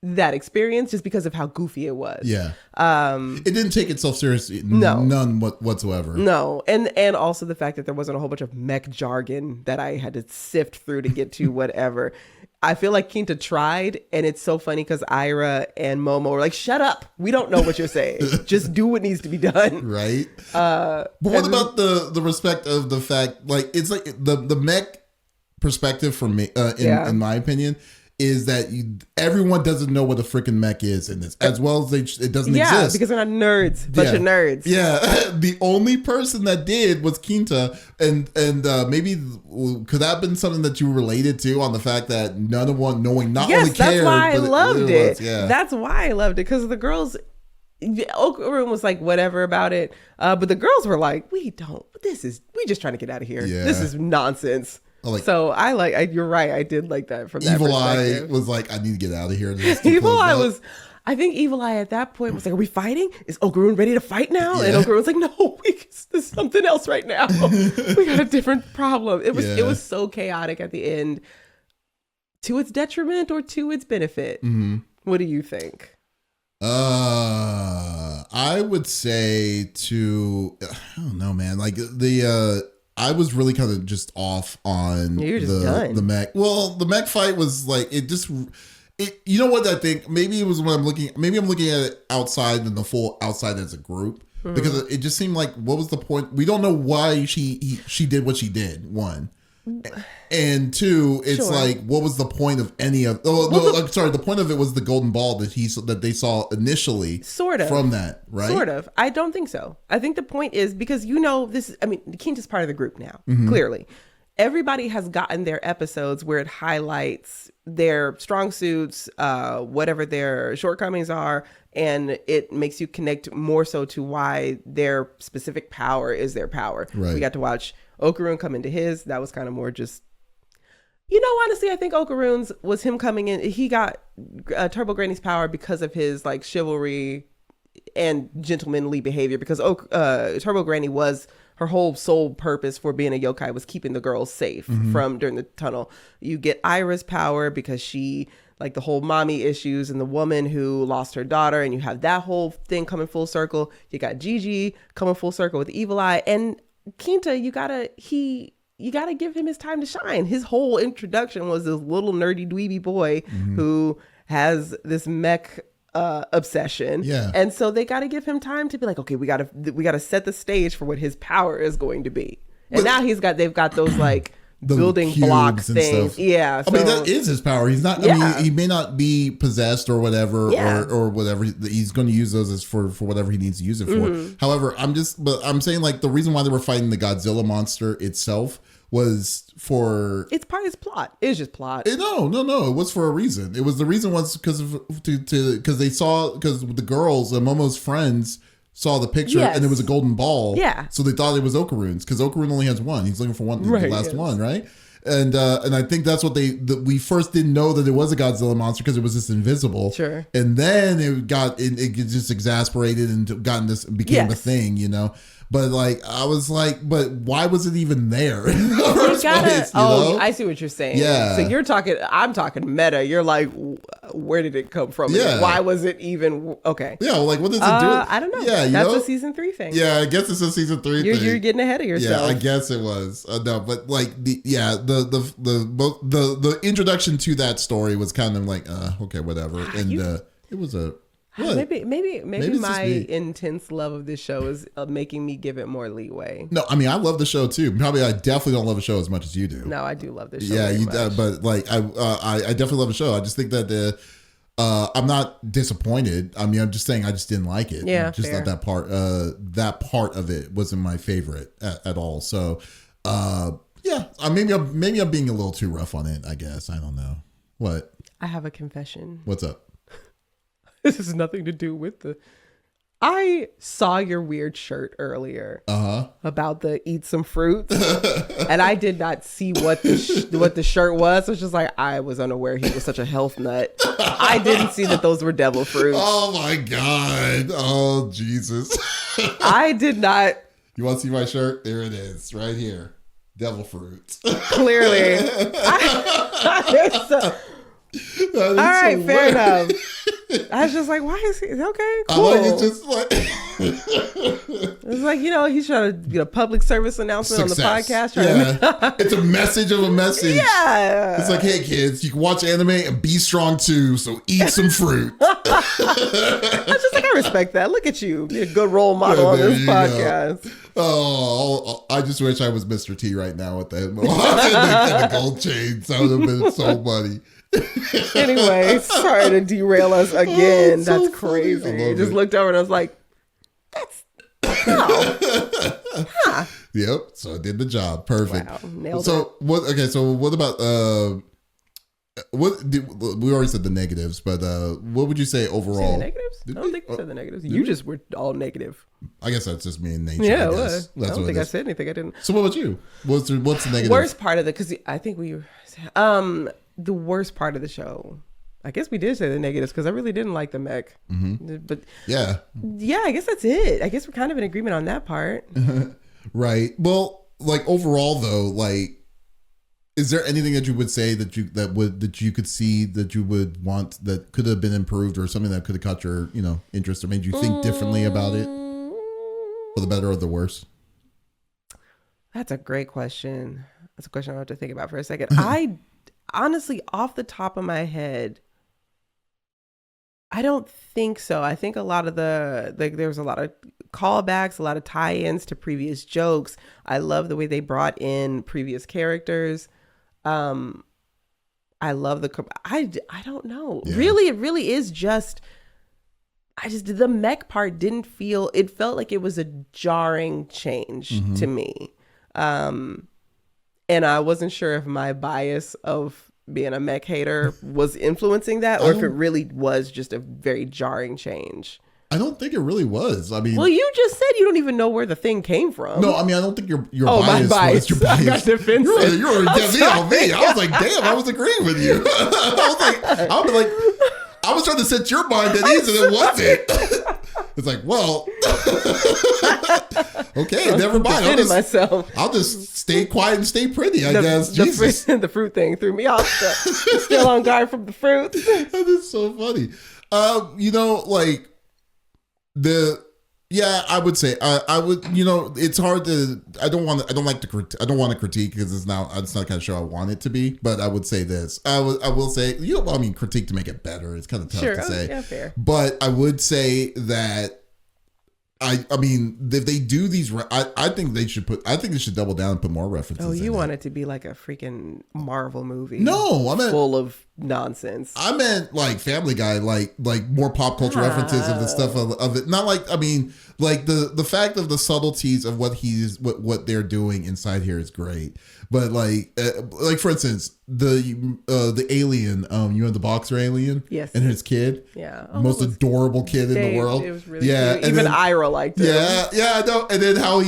that experience just because of how goofy it was. Yeah. It didn't take itself seriously. No. None whatsoever. No. And also the fact that there wasn't a whole bunch of mech jargon that I had to sift through to get to whatever. I feel like Quinta tried, and it's so funny because Ira and Momo were like, shut up. We don't know what you're saying. Just do what needs to be done. Right. But what about the respect of the fact, like, it's like the mech perspective for me, in my opinion, is that everyone doesn't know what a freaking mech is in this, as well as it doesn't exist. Yeah, because they're not nerds. Bunch of nerds. Yeah. The only person that did was Quinta, and maybe could that have been something that you related to, on the fact that none of one knowing not only cared, that's why I loved it. Yeah. That's why I loved it, because the girls, Okarun was like whatever about it, but the girls were like, we just trying to get out of here. Yeah. This is nonsense. So you're right. I did like that from that Evil perspective. Eye was like, I need to get out of here. I think Evil Eye at that point was like, are we fighting? Is Okarun ready to fight now? Yeah. And Okarun's like, no, there's something else right now. We got a different problem. It was so chaotic at the end, to its detriment or to its benefit. Mm-hmm. What do you think? I would say I don't know, man. Like I was really kind of just off on the mech. Well, the mech fight was like, you know what I think? Maybe it was when I'm looking at it outside and the full outside as a group, because it just seemed like, what was the point? We don't know why she did what she did, one. And two, it's like, what was the point of any of? The point of it was the golden ball that they saw initially, sort of, from that, right? Sort of. I don't think so. I think the point is, because this. I mean, Quinta's part of the group now. Clearly, everybody has gotten their episodes where it highlights their strong suits, whatever their shortcomings are, and it makes you connect more so to why their specific power is their power. Right. We got to watch Okarun come into his. That was kind of more just, honestly, I think Okarun's was him coming in. He got Turbo Granny's power because of his like chivalry and gentlemanly behavior, because Turbo Granny was, her whole sole purpose for being a yokai was keeping the girls safe from during the tunnel. You get Ira's power because she, like, the whole mommy issues and the woman who lost her daughter, and you have that whole thing coming full circle. You got Gigi coming full circle with Evil Eye, and Quinta, you gotta give him his time to shine. His whole introduction was this little nerdy dweeby boy who has this mech obsession. Yeah. And so they gotta give him time to be like, okay, we gotta set the stage for what his power is going to be. And now they've got those like building block things. Yeah. I mean, that is his power. He's not, I mean, he may not be possessed or whatever, or whatever. He's going to use those as for whatever he needs to use it for. However, I'm saying, like, the reason why they were fighting the Godzilla monster itself was for, it's part of his plot. It's just plot. No. It was for a reason. It was, the reason was because the girls and Momo's friends saw the picture and it was a golden ball. Yeah. So they thought it was Okarun's, because Okarun only has one. He's looking for one, the last one, right? And I think that's what we first didn't know that it was a Godzilla monster, because it was just invisible. Sure. And then it just exasperated and became a thing, But like, I was like, but why was it even there? I see what you're saying. Yeah. So I'm talking meta. You're like, where did it come from? Yeah. Why was it even, okay. Yeah, well, like, what does it do? I don't know. Yeah, that's a season 3 thing. Yeah, I guess it's a season 3 thing. You're getting ahead of yourself. Yeah, I guess it was. No, but like, the introduction to that story was kind of like, okay, whatever. And it was a, what? Maybe my intense love of this show is making me give it more leeway. No, I mean, I love the show too. Probably, I definitely don't love the show as much as you do. No, I do love this show. Yeah, but like, I definitely love the show. I just think that I'm not disappointed. I mean, I'm just saying I just didn't like it. Yeah, just fair. That part of it wasn't my favorite at all. So, yeah, maybe I'm being a little too rough on it, I guess. I don't know. What? I have a confession. What's up? This has nothing to do with I saw your weird shirt earlier about the eat some fruits, and I did not see what the shirt was. It's just like, I was unaware he was such a health nut. I didn't see that those were devil fruits. Oh my God. Oh, Jesus. I did not. You want to see my shirt? There it is, right here. Devil fruits. Clearly. All right, fair enough. I was just like, why is he okay? Cool. I like it just like it's like, he's trying to get a public service announcement success. on the podcast. It's a message of a message. Yeah. It's like, hey kids, you can watch anime and be strong too, so eat some fruit. I was just like, I respect that. Look at you. Be a good role model on this podcast. Oh, I just wish I was Mr. T right now with that. The gold chain. That would have been so funny. Anyway, sorry to derail us again. So that's funny. crazy. I just looked over and I was like, that's huh. Yep. So I did the job. Perfect. Wow, nailed so it. what? Okay. So what about we already said the negatives, but what would you say overall? Say the negatives? I don't think you said the negatives. You just were all negative. I guess that's just me in nature. Yeah, I it guess. was. That's I don't what think it I is. said anything. I didn't. So what about you? What's the negative? Worst part of because I think the worst part of the show. I guess we did say the negatives because I really didn't like the mech. Mm-hmm. But yeah, I guess that's it. I guess we're kind of in agreement on that part. Right. Well, like overall though, like, is there anything that you would say that you could see that you would want that could have been improved, or something that could have caught your interest or made you think differently about it, for the better or the worse? That's a great question. That's a question I have to think about for a second. I honestly, off the top of my head, I don't think so. I think a lot of there was a lot of callbacks, a lot of tie-ins to previous jokes. I love the way they brought in previous characters. I love I don't know. Yeah. Really, it really is just, the mech part it felt like it was a jarring change to me. And I wasn't sure if my bias of being a mech hater was influencing that, or if it really was just a very jarring change. I don't think it really was. I mean, well, you just said you don't even know where the thing came from. No, I mean, I don't think your bias. My bias. Was your bias. I got defensive. You were definitely on me. I was like, damn, I was agreeing with you. I was trying to set your mind at ease, and it wasn't. It's like, well, okay, never mind. I'll just stay quiet and stay pretty, I guess. Jesus. The fruit thing threw me off. Still on guard from the fruit. That is so funny. I would say I would. It's hard to. I don't want to critique because it's not the kind of show I want it to be. But I would say this. I will say, critique to make it better. It's kind of tough to say. Yeah, fair. But I would say that I mean, if they do these, I think they should double down and put more references. Oh, you want it to be like a freaking Marvel movie? No, I meant full of nonsense. I meant like Family Guy, like more pop culture references of the stuff of it. Not like, I mean, like the fact of the subtleties of what they're doing inside here is great. But like for instance, the alien, you know, the boxer alien, yes, and his kid, yeah, most adorable kid in the world. It was really cute. Even Ira liked it. Yeah, I know. And then how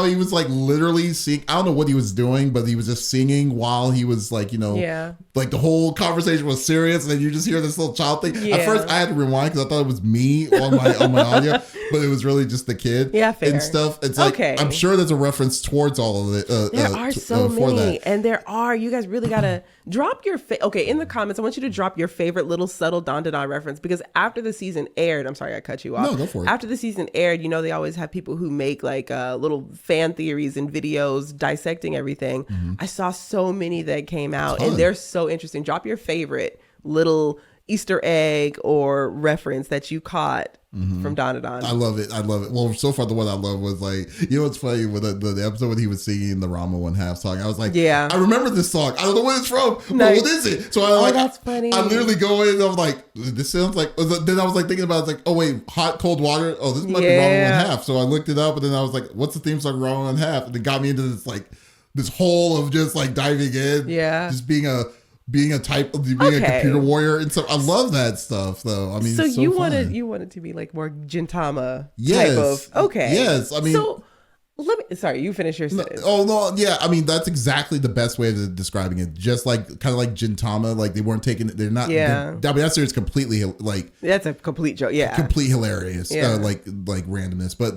he was like literally singing. I don't know what he was doing, but he was just singing while he was like, like the whole conversation was serious, and then you just hear this little child thing. Yeah. At first, I had to rewind because I thought it was me on my audio, but it was really just the kid. Yeah, fair. And stuff. It's like, I'm sure there's a reference towards all of it. There are so many, and you guys really gotta drop your in the comments. I want you to drop your favorite little subtle DanDaDan reference, because after the season aired, I'm sorry I cut you off. No, go for it. After the season aired, they always have people who make like little fan theories and videos dissecting everything. Mm-hmm. I saw so many that came out, and they're so interesting. Drop your favorite little Easter egg or reference that you caught from DanDaDan. I love it. Well, so far the one I love was like, what's funny with the episode when he was singing the Rama 1/2 song. I was like, yeah, I remember this song. I don't know what it's from. Nice. What is it? So that's funny. I literally go in and I'm like, this sounds like. Then I was like thinking about it, like, oh wait, hot cold water. Oh, this might be Rama 1/2. So I looked it up, and then I was like, what's the theme song Rama 1/2? And it got me into this hole of just like diving in. Yeah, just being a computer warrior and stuff. I love that stuff though. I mean, so it's so you fun. wanted to be like more Gintama type of Yes, I mean, so sorry, you finish your sentence. I mean, that's exactly the best way of describing it. Just like kind of like Gintama, like they weren't taking it. They're not. Yeah, I mean, that series completely like that's a complete joke. Yeah, complete hilarious. Yeah. Like randomness, but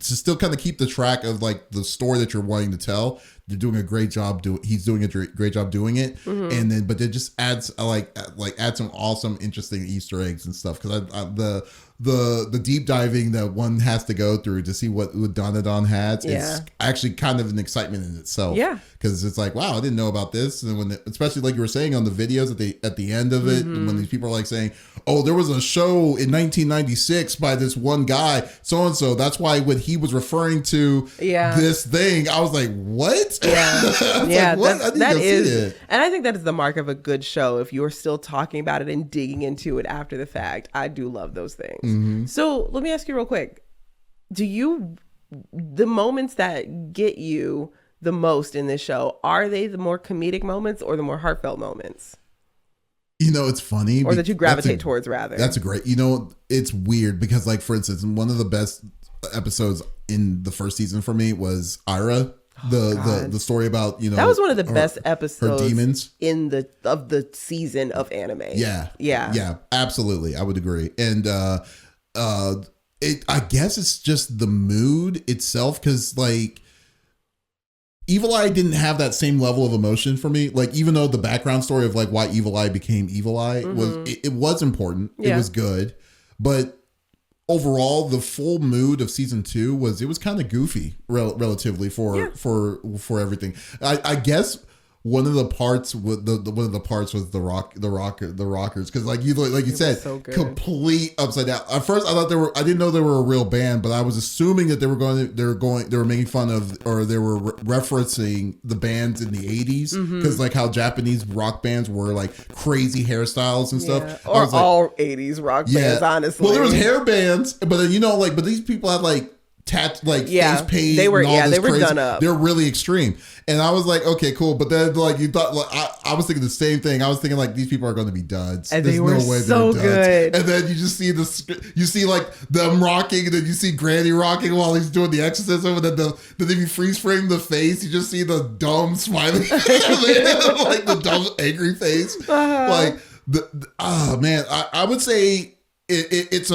to still kind of keep the track of like the story that you're wanting to tell. they're doing a great job. He's doing a great job doing it, and then but it just adds add some awesome, interesting Easter eggs and stuff. Because the deep diving that one has to go through to see what DanDaDan has is actually kind of an excitement in itself. Yeah, because it's like, wow, I didn't know about this, and when especially like you were saying on the videos at the end of it, when these people are like saying, oh, there was a show in 1996 by this one guy, so and so. That's why when he was referring to this thing, I was like, what? Yeah, yeah, like, that is, and I think that is the mark of a good show. If you're still talking about it and digging into it after the fact, I do love those things. So let me ask you real quick: the moments that get you the most in this show, are they the more comedic moments or the more heartfelt moments? You know, it's funny. Or that you gravitate towards, rather. That's a great, it's weird because, like, for instance, one of the best episodes in the first season for me was Ira. The story about, that was one of the best episodes, her demons of the season of anime. Yeah, absolutely. I would agree. And I guess it's just the mood itself, because like Evil Eye didn't have that same level of emotion for me. Like, even though the background story of like why Evil Eye became Evil Eye was important. It was good, but overall, the full mood of season 2 was kind of goofy relatively for everything. I guess one of the parts was the rockers, because like you said, so complete upside down. At first, I thought I didn't know they were a real band, but I was assuming that they were making fun of, or they were referencing the bands in the 80s, because like how Japanese rock bands were like crazy hairstyles and stuff. Or all 80s rock bands, honestly. Well, there was hair bands, but then but these people had like face paint. They were they were done up. They're really extreme, and I was like, okay, cool. But then like you thought, like I was thinking the same thing. I was thinking like these people are going to be duds. And There's no way so good. And then you just see you see like them rocking, and then you see Granny rocking while he's doing the exorcism, and then if you freeze frame the face, you just see the dumb smiling, like the dumb angry face. Like man, I would say it's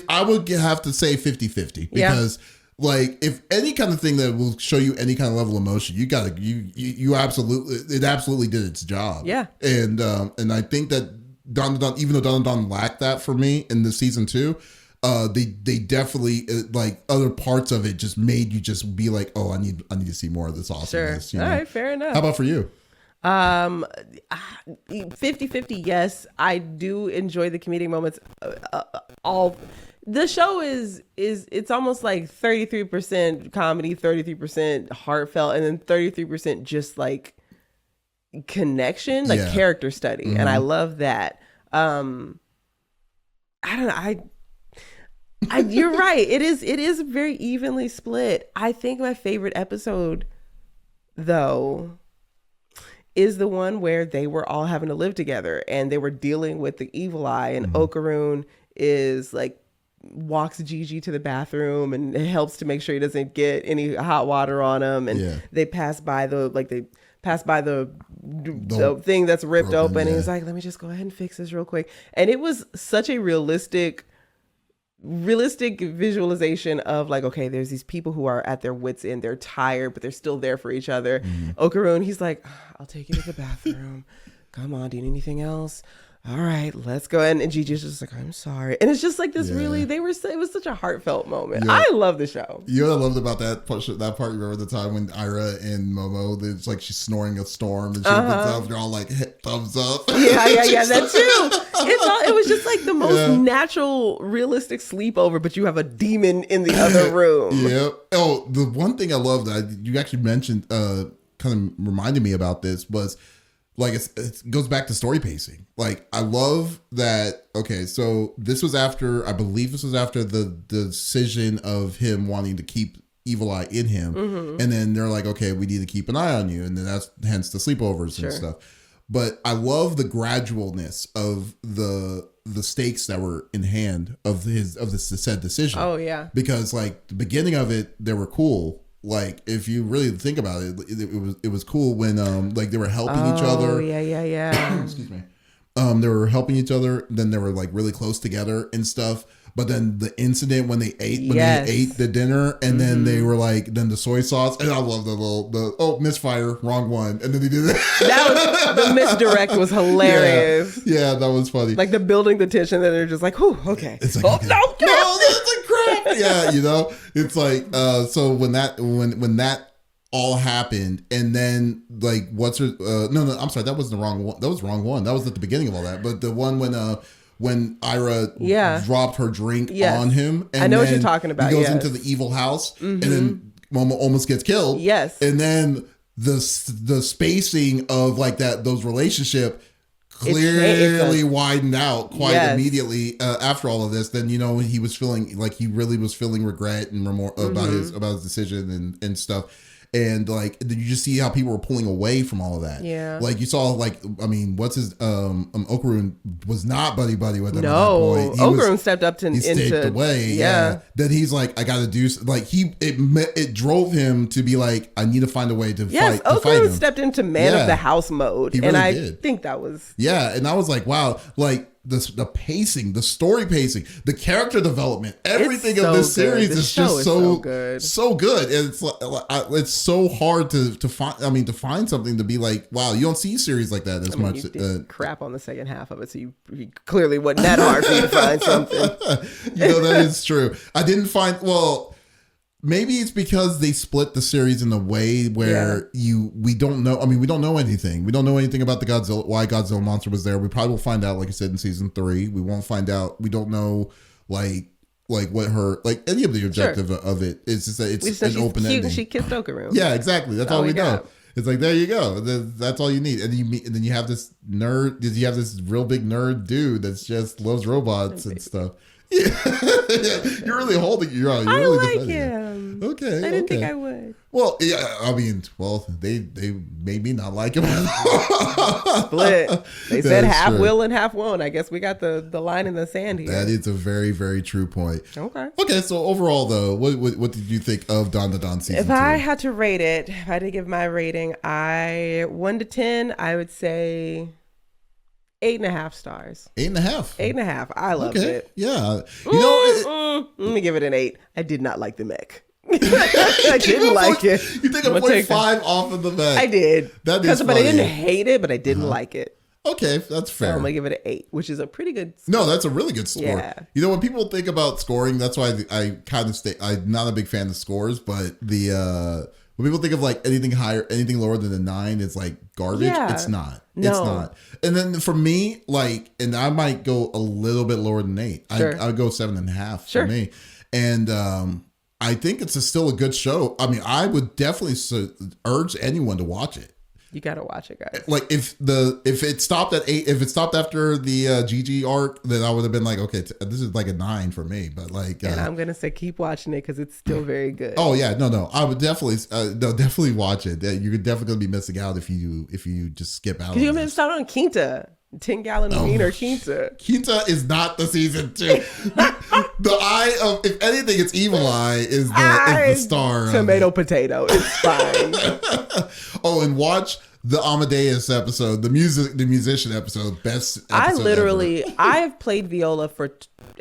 I would have to say 50-50, because like if any kind of thing that will show you any kind of level of emotion, you absolutely did its job. Yeah. And I think that DanDaDan, even though DanDaDan lacked that for me in the season 2, they definitely like other parts of it just made you just be like, oh, I need to see more of this awesomeness. Sure. All right, fair enough. How about for you? 50-50. Yes, I do enjoy the comedic moments. The show is it's almost like 33% comedy, 33% heartfelt, and then 33% just like connection, like character study. And I love that. I don't know. You're right. It is very evenly split. I think my favorite episode, though, is the one where they were all having to live together and they were dealing with the evil eye, and Okaroon is like walks Gigi to the bathroom and helps to make sure he doesn't get any hot water on him, and they pass by the thing that's ripped open, and he's like, let me just go ahead and fix this real quick. And it was such a realistic visualization of like, okay, there's these people who are at their wits end, they're tired, but they're still there for each other. Okaroon, he's like, I'll take you to the bathroom. Come on, do you need anything else? All right, let's go. And Gigi's just like, I'm sorry. And it's just like this it was such a heartfelt moment. I love the show. You know what I loved about that part? You remember the time when Ira and Momo, it's like she's snoring a storm and she opens up, they're all like thumbs up. Yeah, that too. It was just like the most natural, realistic sleepover, but you have a demon in the other room. Yeah. Oh, the one thing I love that you actually mentioned, kind of reminded me about this, was like it goes back to story pacing. Like, I love that. Okay, so I believe this was after the decision of him wanting to keep Evil Eye in him, and then they're like, okay, we need to keep an eye on you, and then that's hence the sleepovers and stuff. But I love the gradualness of the stakes that were in hand of the said decision. Oh yeah, because like the beginning of it, they were cool. Like, if you really think about it, it was cool when like they were helping each other. Oh yeah. Excuse me. They were helping each other. Then they were like really close together and stuff. but then the incident when they ate the dinner, and then they were like, then the soy sauce, and I love the misfire, wrong one, and then they did that. That was the misdirect was hilarious. Yeah, that was funny. Like the building the tension, then they're just like, whew, okay. It's like, no, that's like crap. Yeah, you know, it's like so when that all happened, and then like what's her no I'm sorry, that was the wrong one. That was the wrong one. That was at the beginning of all that. But the one when Ira dropped her drink on him, and I know what you're talking about. He goes into the evil house, and then Momo almost gets killed. Yes, and then the spacing of like those relationship clearly widened out quite immediately after all of this. Then he was feeling like he really was feeling regret and remorse about his decision and stuff. And like, did you just see how people were pulling away from all of that? Yeah. Like you saw, like, I mean, what's his Okarun was not buddy with him. No, at that point. Okarun stepped up to stepped away. Yeah. Then he's like, I got to do like it drove him to be like, I need to find a way to fight. Yes, Okarun stepped into man of the house mode, he really did. Think that was and I was like, wow, like. The pacing, the story pacing, the character development, everything of this series is just so good. And it's so hard to find. I mean, to find something to be like, wow, you don't see series like that as much. You did crap on the second half of it, so you clearly wasn't that hard for you to find something. That is true. I didn't find Maybe it's because they split the series in a way where we don't know. I mean, we don't know anything. We don't know anything about the why Godzilla monster was there. We probably will find out, like I said, in season 3. We won't find out. We don't know, like what her, like any of the objective of it. It's just that it's an open ending. She kissed Okarun. Yeah, exactly. That's all we know. It's like, there you go. That's all you need. And then you have this nerd. You have this real big nerd dude that's just loves robots and stuff. Yeah. You're really holding your own. I really like him. Okay. I didn't think I would. Well, yeah, I mean, they made me not like him. Split. They said half will and half won't. I guess we got the line in the sand here. That is a very, very true point. Okay. So overall, though, what did you think of DanDaDan season 2? If I had to rate it, if I had to give my rating, 1 to 10, I would say 8.5 stars. 8.5. 8.5. I loved it. Yeah. Let me give it an 8. I did not like the mech. I didn't like it. You think a 0.5 off of the mech? I did. But I didn't hate it, but I didn't like it. Okay, that's fair. So I'm gonna give it an 8, which is a pretty good score. No, that's a really good score. Yeah. When people think about scoring, that's why I kind of I'm not a big fan of scores, but when people think of like anything lower than a 9, it's like garbage. Yeah. It's not. No. It's not. And then for me, like, and I might go a little bit lower than 8. Sure. I would go 7.5 for me. And I think it's still a good show. I mean, I would definitely urge anyone to watch it. You gotta watch it, guys. Like if it stopped at 8, if it stopped after the GG arc, then I would have been like, okay, this is like a 9 for me. But like, and I'm gonna say keep watching it because it's still very good. Oh yeah, no, I would definitely watch it. You're definitely gonna be missing out if you just skip out. Because you're gonna start on Quinta. 10-gallon wiener Quinta. Quinta is not the season 2. The eye of, if anything, it's Evil Eye is the star. Tomato potato. It's fine. And watch the Amadeus episode, the musician episode, best episode I have played viola for,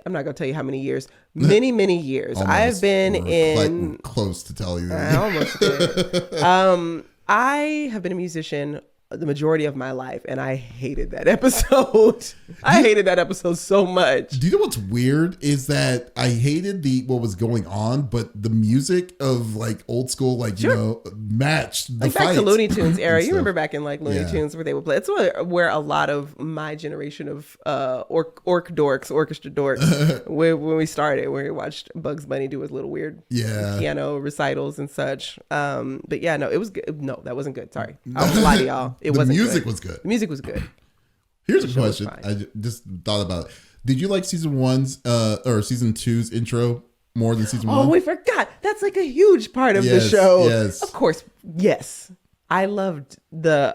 I'm not going to tell you how many years, many years. Almost. I have been in. Close to tell you. I almost did. I have been a musician the majority of my life, and I hated that episode. I hated that episode so much. Do you know what's weird is that I hated what was going on, but the music of like old school, like matched the like back to Looney Tunes era. You remember back in like Looney Tunes where they would play. It's where a lot of my generation of orchestra dorks, when we started, where we watched Bugs Bunny do his little weird piano recitals and such. But yeah, no, it was good. No, that wasn't good. Sorry, I was lying to y'all. The music was good. The music was good. Here's a question. I just thought about it. Did you like season 1's or season 2's intro more than season 1? Oh, we forgot. That's like a huge part of the show. Yes. Of course. Yes. I loved the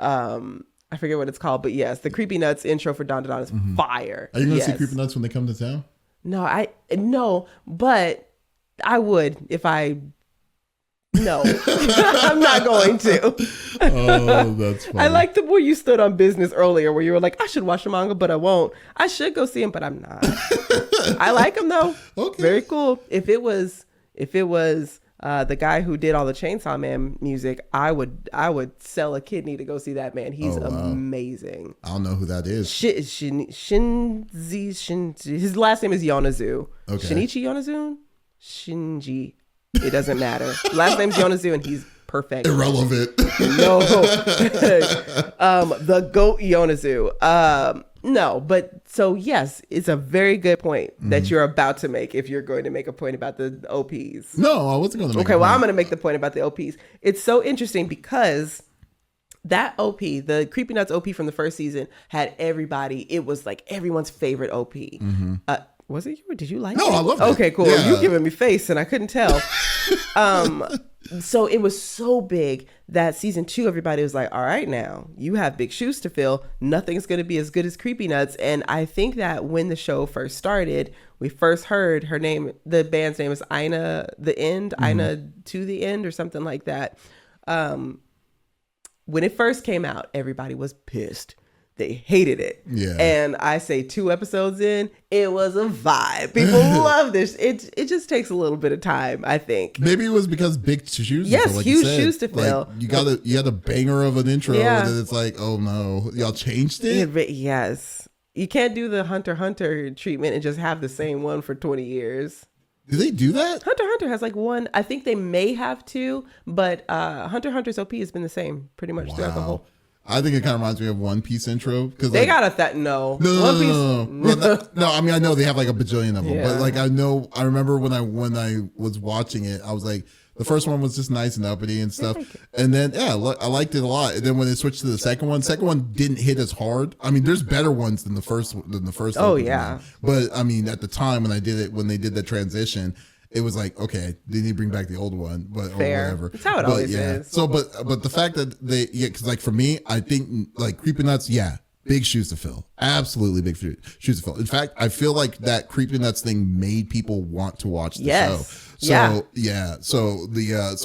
I forget what it's called, but yes, the Creepy Nuts intro for DanDaDan is fire. Are you gonna see Creepy Nuts when they come to town? No, but I would if I No, I'm not going to. Oh, that's funny. I like the way you stood on business earlier where you were like, I should watch the manga, but I won't. I should go see him, but I'm not. I like him though. Okay. Very cool. If it was the guy who did all the Chainsaw Man music, I would sell a kidney to go see that man. He's amazing. I don't know who that is. His last name is Yonezu. Okay. Shinichi Yonezu? Shinji. It doesn't matter. Last name's Yonezu and he's perfect. Irrelevant. No. The goat Yonezu. No, but so yes, it's a very good point that you're about to make if you're going to make a point about the OPs. No, I wasn't going to make Okay, well, I'm going to make the point about the OPs. It's so interesting because that OP, the Creepy Nuts OP from the first season, had everybody. It was like everyone's favorite OP. Was it you or did you like it? No, I loved it. Okay, cool. Yeah. You giving me face and I couldn't tell. So it was so big that season 2, everybody was like, all right, now you have big shoes to fill. Nothing's going to be as good as Creepy Nuts. And I think that when the show first started, we first heard her name, the band's name is Ina the End, Ina to the End or something like that. When it first came out, everybody was pissed. They hated it. Yeah. And I say 2 episodes in, it was a vibe. People love this. It just takes a little bit of time, I think. Maybe it was because big shoes. Yes, to fill, like huge you said. shoes to fill. Like, you had a banger of an intro, Yeah. and then it's like, oh no, y'all changed it. Yes. You can't do the Hunter x Hunter treatment and just have the same one for 20 years. Do they do that? Hunter x Hunter has like one. I think they may have 2, but Hunter x Hunter's OP has been the same pretty much throughout the whole. I think it kind of reminds me of One Piece intro because They got no. No, One Piece. no. I mean, I know they have like a bajillion of them, Yeah. but like I remember when I was watching it, I was like, the first one was just nice and uppity and stuff, and then I liked it a lot. And then when they switched to the second one didn't hit as hard. I mean, there's better ones than the first. Oh yeah. But I mean, at the time when they did the transition, it was like, okay, they need to bring back the old one, but Fair. or whatever. That's how it always yeah. is. So, but the fact that because like for me, I think like Creepy Nuts, big shoes to fill. Absolutely big shoes to fill. In fact, I feel like that Creepy Nuts thing made people want to watch the show. So so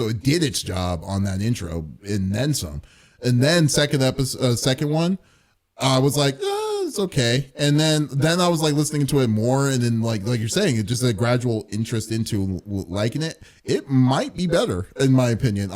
it did its job on that intro and then some. And then second one, I was like, it's okay. And then I was like listening to it more, and then like you're saying, it just a gradual interest into liking it. It might be better, in my opinion.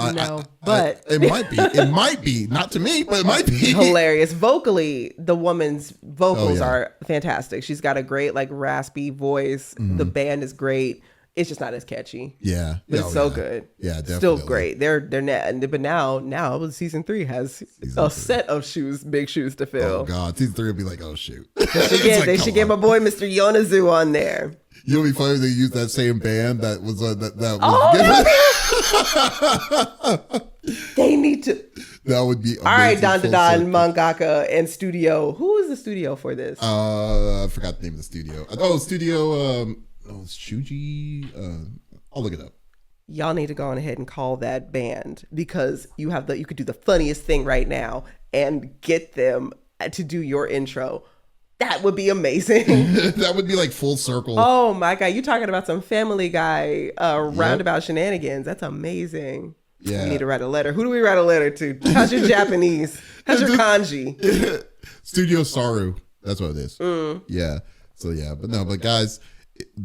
But it might be not to me, but it might be hilarious. Vocally, the woman's vocals are fantastic. She's got a great like raspy voice. The band is great. It's just not as catchy. Yeah, but it's so good. Yeah, definitely. Still great. They're net, but now season 3 has set of big shoes to fill. Oh God, season 3 will be like, oh shoot. They should get my boy Mr. Yonezu on there. You'll be funny if they use that same band that was They need to. That would be all right. DanDaDan mangaka and studio. Who is the studio for this? I forgot the name of the studio. Studio. It's Shuji. I'll look it up. Y'all need to go on ahead and call that band because you could do the funniest thing right now and get them to do your intro. That would be amazing. That would be like full circle. Oh my God. You talking about some Family Guy roundabout shenanigans. That's amazing. Yeah. We need to write a letter. Who do we write a letter to? How's your Japanese? How's your kanji? Studio Saru. That's what it is. Yeah. So but guys,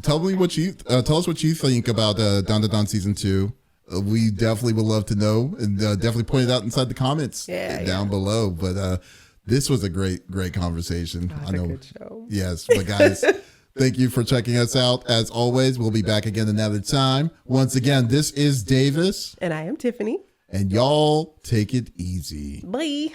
tell us what you think about DanDaDan season 2. We definitely would love to know, and definitely point it out inside the comments down below. But this was a great conversation. I know. A good show. Yes, but guys, thank you for checking us out. As always, we'll be back again another time. Once again, this is Davis, and I am Tiffany, and y'all take it easy. Bye.